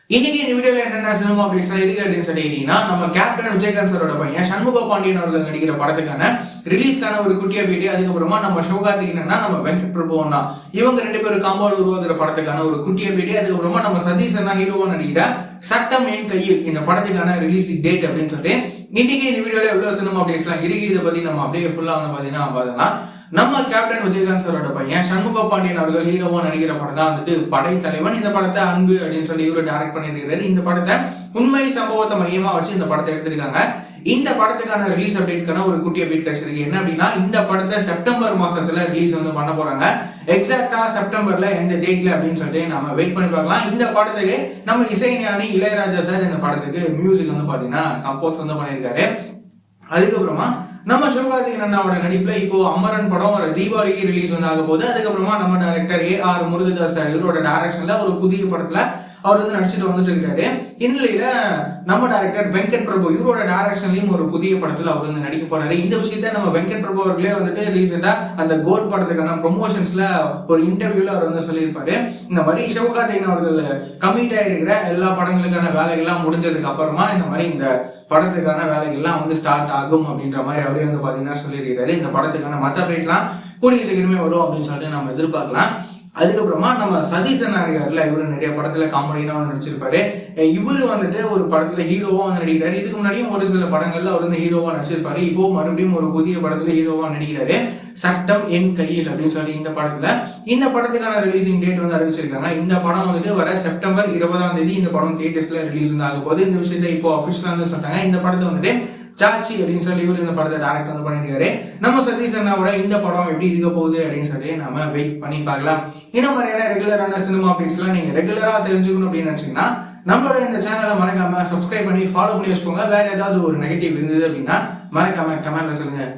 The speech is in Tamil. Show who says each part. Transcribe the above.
Speaker 1: இன்னைக்கு இந்த வீடியோல என்னென்ன சினிமா அப்டேட்ஸ் இருக்கு அப்படின்னு சொல்லிட்டீங்கன்னா, நம்ம கேப்டன் விஜயகாந்த் சாரோட பையன் சண்முக பாண்டியன் அவர்கள் நடிக்கிற படத்துக்கான ரிலீஸ்க்கான ஒரு குட்டியா பேட்டி, அதுக்கப்புறமா நம்ம சிவகார்த்திகேயனா நம்ம வெங்கட் பிரபு அண்ணா இவங்க ரெண்டு பேரும் காம்போல உருவாக்குற படத்துக்கான ஒரு குட்டியா பேட்டி, அதுக்கப்புறமா நம்ம சதீஷ் அண்ணா ஹீரோவா நடிக்கிற சட்டம் என் கையில் இந்த படத்துக்கான ரிலீஸ் டேட் அப்படின்னு சொல்லிட்டு இன்னைக்கு இந்த வீடியோல எவ்வளவு சினிமா அப்டேட்ஸ் எல்லாம் இருக்கு இதை பத்தி நம்ம அப்படியே ஃபுல்லா வந்து பாத்தீங்கன்னா நம்ம கேப்டன் விஜயகாந்த் சாரோட பையன் சண்முக பாண்டியன் அவர்கள் ஹீரோவா நடிக்கிற படம் தான் வந்துட்டு படைத்தலைவன். இந்த படத்தை அன்பு அப்படின்னு சொல்லி இவரு டைரக்ட் பண்ணியிருக்கிறாரு. இந்த படத்தை உண்மை சம்பவத்தை மையமா வச்சு இந்த படத்தை எடுத்திருக்காங்க. இந்த படத்துக்கான ரிலீஸ் அப்டேட்கான ஒரு குட்டி அப்டேட் கிடைச்சிருக்கு. என்ன அப்படின்னா, இந்த படத்தை செப்டம்பர் மாசத்துல ரிலீஸ் வந்து பண்ண போறாங்க. எக்ஸாக்டா செப்டம்பர்ல எந்த டேட்ல அப்படின்னு சொல்லிட்டு நம்ம வெயிட் பண்ணி பார்க்கலாம். இந்த படத்துக்கு நம்ம இசைஞானி இளையராஜா சார் இந்த படத்துக்கு மியூசிக் வந்து பாத்தீங்கன்னா கம்போஸ் வந்து பண்ணியிருக்காரு. அதுக்கப்புறமா நம்ம சிவகார்த்திகேயன் அண்ணாவோட நடிப்புல இப்போ அமரன் படம் ஒரு தீபாவளிக்கு ரிலீஸ் வந்து ஆக போகுது. அதுக்கப்புறமா நம்ம டைரக்டர் AR முருகதாஸ் சார் இவரோட டைரக்ஷன்ல ஒரு புதிய படத்துல அவர் வந்து நடிச்சுட்டு வந்துட்டு இருக்காரு. இந்நிலையில நம்ம டைரக்டர் வெங்கட் பிரபு இவரோட டைரக்ஷன்லயும் ஒரு புதிய படத்துல அவர் வந்து நடிக்க போறாரு. இந்த விஷயத்த நம்ம வெங்கட் பிரபு அவர்களே வந்துட்டு ரீசெண்டா அந்த கோட் படத்துக்கான ப்ரொமோஷன்ஸ்ல ஒரு இன்டர்வியூல அவர் வந்து சொல்லியிருப்பாரு. இந்த மாதிரி சிவகார்த்திகேயன் அவர்கள் கமிட் ஆயிருக்கிற எல்லா படங்களுக்கான வேலைகள்லாம் முடிஞ்சதுக்கு அப்புறமா இந்த மாதிரி இந்த படத்துக்கான வேலைகள்லாம் வந்து ஸ்டார்ட் ஆகும் அப்படின்ற மாதிரி அவரே வந்து பாத்தீங்கன்னா சொல்லியிருக்காரு. இந்த படத்துக்கான மற்ற அப்டேட்லாம் கூடிய சீக்கிரமே வரும் அப்படின்னு சொல்லிட்டு நம்ம எதிர்பார்க்கலாம். அதுக்கப்புறமா நம்ம சதீஷ் அண்ணா இருக்காருல, இவரு நிறைய படத்துல காமெடியா வந்து நடிச்சிருப்பாரு. இவரு வந்துட்டு ஒரு படத்துல ஹீரோவா வந்து நடிக்கிறாரு. இதுக்கு முன்னாடியும் ஒரு சில படங்கள்ல அவர் வந்து ஹீரோவா நடிச்சிருப்பாரு. இப்போ மறுபடியும் ஒரு புதிய படத்துல ஹீரோவா நடிக்கிறாரு. சட்டம் என் கையில் அப்படின்னு சொல்லி இந்த படத்துல இந்த படத்துக்கான ரிலீசிங் டேட் வந்து அறிவிச்சிருக்காங்க. இந்த படம் வந்துட்டு வர செப்டம்பர் 20ஆம் தேதி இந்த படம் தியேட்டர்ஸ்ல ரிலீஸ் வந்து ஆக போகுது. இந்த விஷயத்த இப்போ அபிஷியலா வந்து சொல்றாங்க. இந்த படத்தை வந்துட்டு சாச்சி அப்படின்னு சொல்லி இவரு இந்த படத்தை டைரக்ட் வந்து பண்ணியிருக்காரு. நம்ம சதீஷ் அண்ணாவோட இந்த படம் எப்படி இருக்க போகுது அப்படின்னு சொல்லி நம்ம வெயிட் பண்ணி பார்க்கலாம். இந்த மாதிரியான ரெகுலரான சினிமா அப்டேட்ஸ் எல்லாம் நீங்க ரெகுலரா தெரிஞ்சுக்கணும் அப்படின்னு நினைச்சீங்கன்னா நம்மளோட இந்த சேனலை மறக்காம சப்ஸ்கிரைப் பண்ணி ஃபாலோ பண்ணி வச்சுக்கோங்க. வேற ஏதாவது ஒரு நெகட்டிவ் இருந்தது அப்படின்னா மறக்காம கமெண்ட்ல சொல்லுங்க.